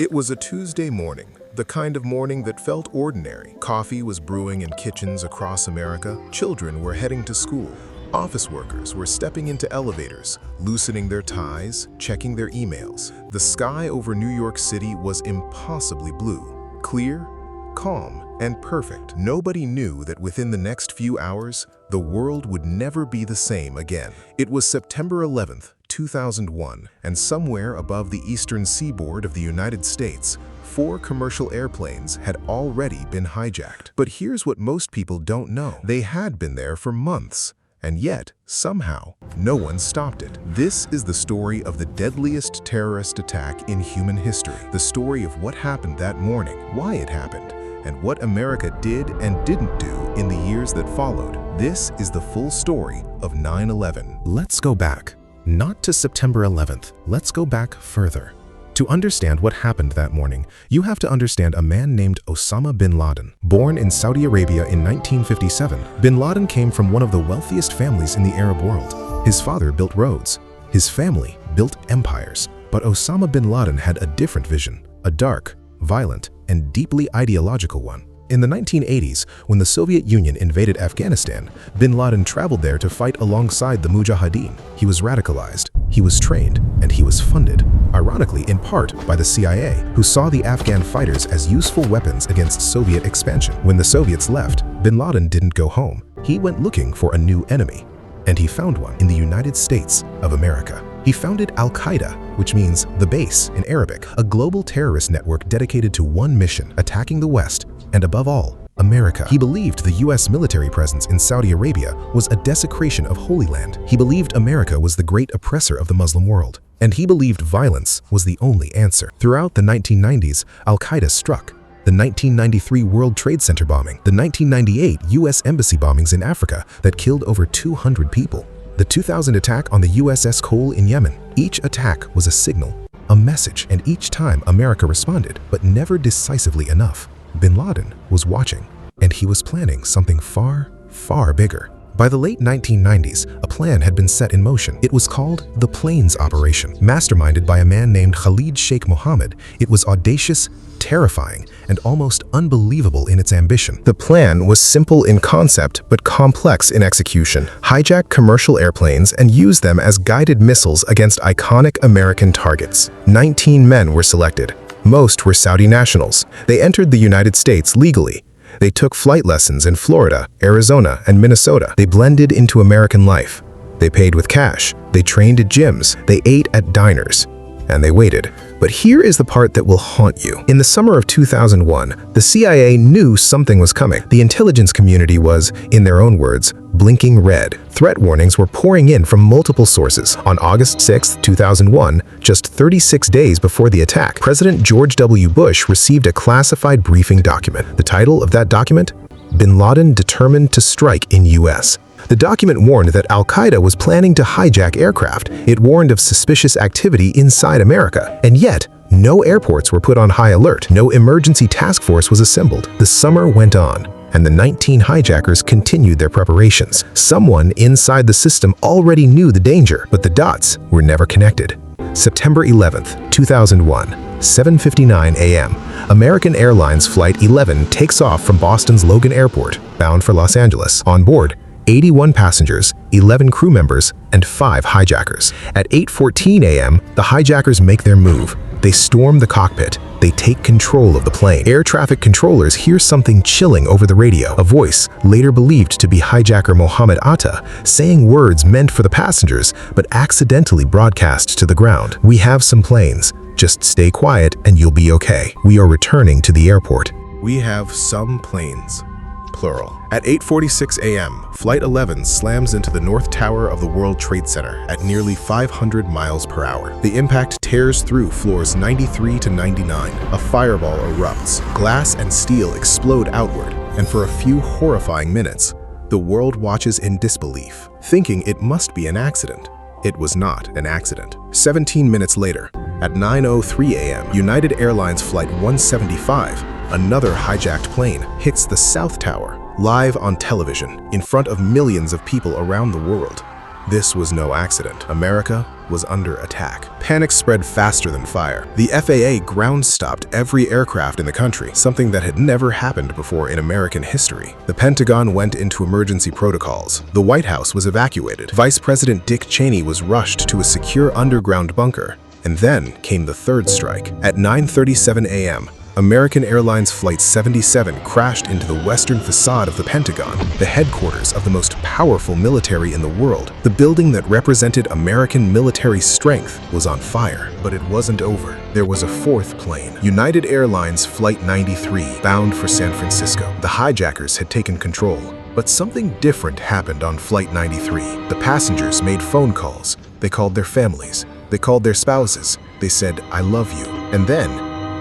It was a Tuesday morning, the kind of morning that felt ordinary. Coffee was brewing in kitchens across America. Children were heading to school. Office workers were stepping into elevators, loosening their ties, checking their emails. The sky over New York City was impossibly blue, clear, calm, and perfect. Nobody knew that within the next few hours, the world would never be the same again. It was September 11th, 2001, and somewhere above the eastern seaboard of the United States, 4 commercial airplanes had already been hijacked. But here's what most people don't know. They had been there for months, and yet, somehow, no one stopped it. This is the story of the deadliest terrorist attack in human history. The story of what happened that morning, why it happened, and what America did and didn't do in the years that followed. This is the full story of 9/11. Let's go back. Not to September 11th. Let's go back further. To understand what happened that morning, you have to understand a man named Osama bin Laden. Born in Saudi Arabia in 1957, bin Laden came from one of the wealthiest families in the Arab world. His father built roads. His family built empires. But Osama bin Laden had a different vision, a dark, violent, and deeply ideological one. In the 1980s, when the Soviet Union invaded Afghanistan, bin Laden traveled there to fight alongside the Mujahideen. He was radicalized, he was trained, and he was funded, ironically in part by the CIA, who saw the Afghan fighters as useful weapons against Soviet expansion. When the Soviets left, bin Laden didn't go home. He went looking for a new enemy, and he found one in the United States of America. He founded Al-Qaeda, which means the base in Arabic, a global terrorist network dedicated to one mission, attacking the West, and above all, America. He believed the US military presence in Saudi Arabia was a desecration of Holy Land. He believed America was the great oppressor of the Muslim world. And he believed violence was the only answer. Throughout the 1990s, Al-Qaeda struck. The 1993 World Trade Center bombing, the 1998 US embassy bombings in Africa that killed over 200 people, the 2000 attack on the USS Cole in Yemen. Each attack was a signal, a message, and each time America responded, but never decisively enough. Bin Laden was watching, and he was planning something far, far bigger. By the late 1990s, a plan had been set in motion. It was called the Plains Operation. Masterminded by a man named Khalid Sheikh Mohammed, it was audacious, terrifying, and almost unbelievable in its ambition. The plan was simple in concept, but complex in execution. Hijack commercial airplanes and use them as guided missiles against iconic American targets. 19 men were selected. Most were Saudi nationals. They entered the United States legally. They took flight lessons in Florida, Arizona, and Minnesota. They blended into American life. They paid with cash. They trained at gyms. They ate at diners. And they waited. But here is the part that will haunt you. In the summer of 2001, the CIA knew something was coming. The intelligence community was, in their own words, blinking red. Threat warnings were pouring in from multiple sources. On August 6, 2001, just 36 days before the attack, President George W. Bush received a classified briefing document. The title of that document? Bin Laden determined to strike in U.S. The document warned that Al-Qaeda was planning to hijack aircraft. It warned of suspicious activity inside America. And yet, no airports were put on high alert. No emergency task force was assembled. The summer went on, and the 19 hijackers continued their preparations. Someone inside the system already knew the danger, but the dots were never connected. September 11th, 2001, 7:59 a.m. American Airlines Flight 11 takes off from Boston's Logan Airport, bound for Los Angeles. On board, 81 passengers, 11 crew members, and 5 hijackers. At 8:14 a.m., the hijackers make their move. They storm the cockpit. They take control of the plane. Air traffic controllers hear something chilling over the radio. A voice, later believed to be hijacker Mohammed Atta, saying words meant for the passengers, but accidentally broadcast to the ground. "We have some planes. Just stay quiet and you'll be okay. We are returning to the airport." We have some planes, plural. At 8:46 a.m., Flight 11 slams into the North Tower of the World Trade Center at nearly 500 miles per hour. The impact tears through floors 93 to 99. A fireball erupts. Glass and steel explode outward, and for a few horrifying minutes, the world watches in disbelief, thinking it must be an accident. It was not an accident. 17 minutes later, at 9:03 a.m., United Airlines Flight 175, another hijacked plane, hits the South Tower, live on television, in front of millions of people around the world. This was no accident. America was under attack. Panic spread faster than fire. The FAA ground-stopped every aircraft in the country, something that had never happened before in American history. The Pentagon went into emergency protocols. The White House was evacuated. Vice President Dick Cheney was rushed to a secure underground bunker. And then came the third strike. At 9:37 a.m., American Airlines Flight 77 crashed into the western facade of the Pentagon, the headquarters of the most powerful military in the world. The building that represented American military strength was on fire. But it wasn't over. There was a fourth plane, United Airlines Flight 93, bound for San Francisco. The hijackers had taken control. But something different happened on Flight 93. The passengers made phone calls. They called their families. They called their spouses. They said, "I love you." And then,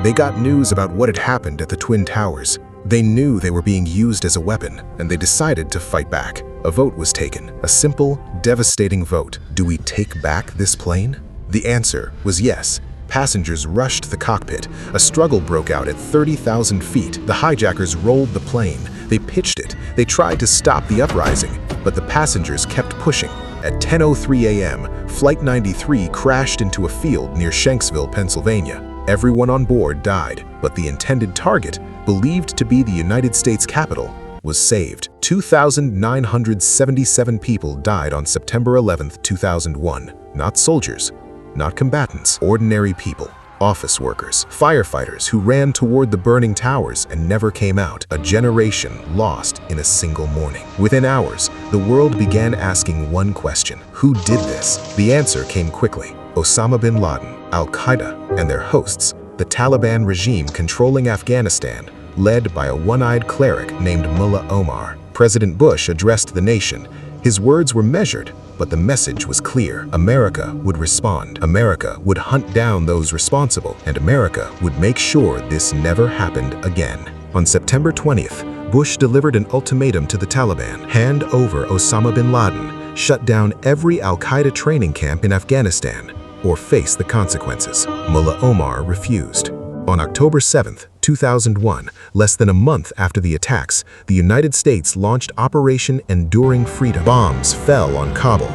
they got news about what had happened at the Twin Towers. They knew they were being used as a weapon, and they decided to fight back. A vote was taken, a simple, devastating vote. Do we take back this plane? The answer was yes. Passengers rushed the cockpit. A struggle broke out at 30,000 feet. The hijackers rolled the plane. They pitched it. They tried to stop the uprising, but the passengers kept pushing. At 10:03 a.m., Flight 93 crashed into a field near Shanksville, Pennsylvania. Everyone on board died, but the intended target, believed to be the United States Capitol, was saved. 2,977 people died on September 11, 2001. Not soldiers, not combatants, ordinary people. Office workers, firefighters who ran toward the burning towers and never came out. A generation lost in a single morning. Within hours, the world began asking one question: who did this? The answer came quickly. Osama bin Laden, Al-Qaeda, and their hosts, the Taliban regime controlling Afghanistan, led by a one-eyed cleric named Mullah Omar. President Bush addressed the nation. His words were measured, but the message was clear. America would respond. America would hunt down those responsible, and America would make sure this never happened again. On September 20th, Bush delivered an ultimatum to the Taliban: hand over Osama bin Laden, shut down every Al-Qaeda training camp in Afghanistan, or face the consequences. Mullah Omar refused. On October 7, 2001, less than a month after the attacks, the United States launched Operation Enduring Freedom. Bombs fell on Kabul.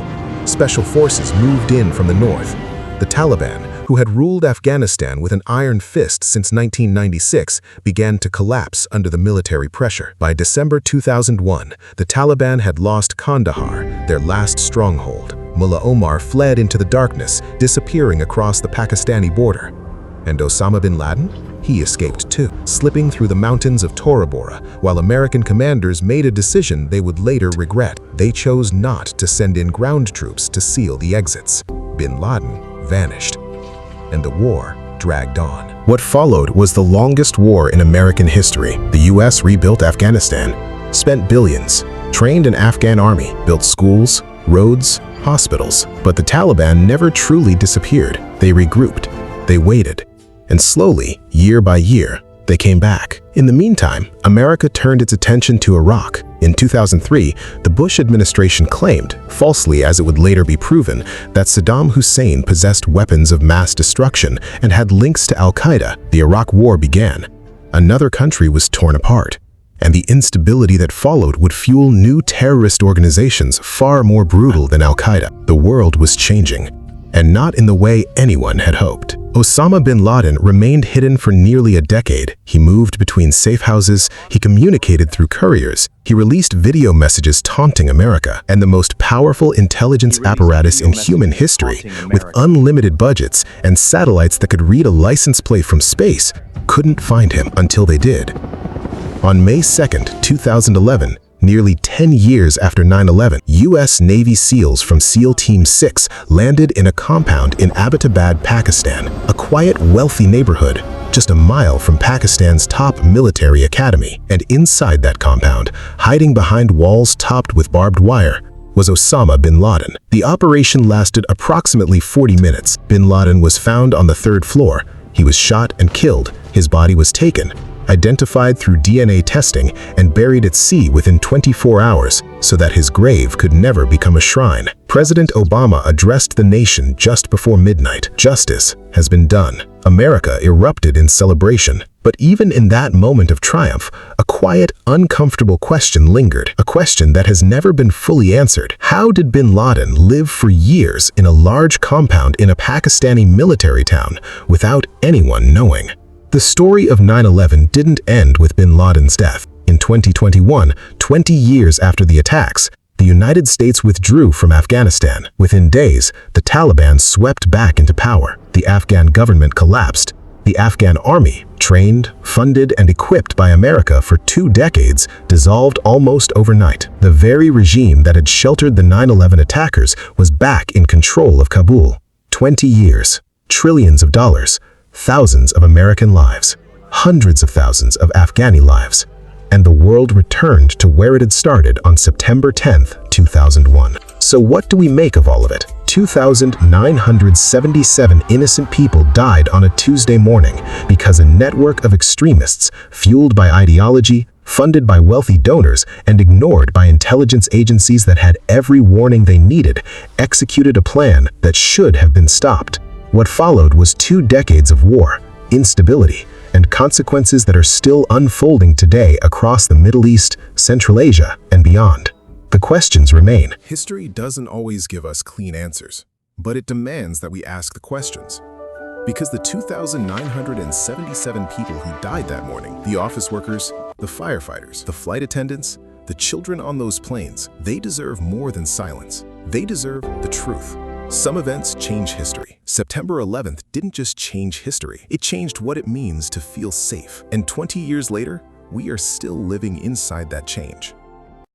Special forces moved in from the north. The Taliban, who had ruled Afghanistan with an iron fist since 1996, began to collapse under the military pressure. By December 2001, the Taliban had lost Kandahar, their last stronghold. Mullah Omar fled into the darkness, disappearing across the Pakistani border. And Osama bin Laden? He escaped too, slipping through the mountains of Tora Bora, while American commanders made a decision they would later regret. They chose not to send in ground troops to seal the exits. Bin Laden vanished, and the war dragged on. What followed was the longest war in American history. The U.S. rebuilt Afghanistan, spent billions, trained an Afghan army, built schools, roads, hospitals. But the Taliban never truly disappeared. They regrouped, they waited, and slowly, year by year, they came back. In the meantime, America turned its attention to Iraq. In 2003, the Bush administration claimed, falsely as it would later be proven, that Saddam Hussein possessed weapons of mass destruction and had links to Al-Qaeda. The Iraq War began. Another country was torn apart, and the instability that followed would fuel new terrorist organizations far more brutal than Al-Qaeda. The world was changing, and not in the way anyone had hoped. Osama bin Laden remained hidden for nearly a decade. He moved between safe houses, he communicated through couriers, he released video messages taunting America, and the most powerful intelligence apparatus in human history, with unlimited budgets and satellites that could read a license plate from space, couldn't find him until they did. On May 2nd, 2011, nearly 10 years after 9/11, U.S. Navy SEALs from SEAL Team 6 landed in a compound in Abbottabad, Pakistan, a quiet, wealthy neighborhood just a mile from Pakistan's top military academy. And inside that compound, hiding behind walls topped with barbed wire, was Osama bin Laden. The operation lasted approximately 40 minutes. Bin Laden was found on the 3rd floor. He was shot and killed. His body was taken, identified through DNA testing, and buried at sea within 24 hours so that his grave could never become a shrine. President Obama addressed the nation just before midnight. Justice has been done. America erupted in celebration. But even in that moment of triumph, a quiet, uncomfortable question lingered, a question that has never been fully answered. How did bin Laden live for years in a large compound in a Pakistani military town without anyone knowing? The story of 9/11 didn't end with bin Laden's death. In 2021, 20 years after the attacks, the United States withdrew from Afghanistan. Within days, the Taliban swept back into power. The Afghan government collapsed. The Afghan army, trained, funded, and equipped by America for 2 decades, dissolved almost overnight. The very regime that had sheltered the 9/11 attackers was back in control of Kabul. 20 years, trillions of dollars, thousands of American lives, hundreds of thousands of Afghani lives, and the world returned to where it had started on September 10, 2001. So what do we make of all of it? 2,977 innocent people died on a Tuesday morning because a network of extremists, fueled by ideology, funded by wealthy donors, and ignored by intelligence agencies that had every warning they needed, executed a plan that should have been stopped. What followed was 2 decades of war, instability, and consequences that are still unfolding today across the Middle East, Central Asia, and beyond. The questions remain. History doesn't always give us clean answers, but it demands that we ask the questions. Because the 2,977 people who died that morning, the office workers, the firefighters, the flight attendants, the children on those planes, they deserve more than silence. They deserve the truth. Some events change history. September 11th didn't just change history, it changed what it means to feel safe. And 20 years later, we are still living inside that change.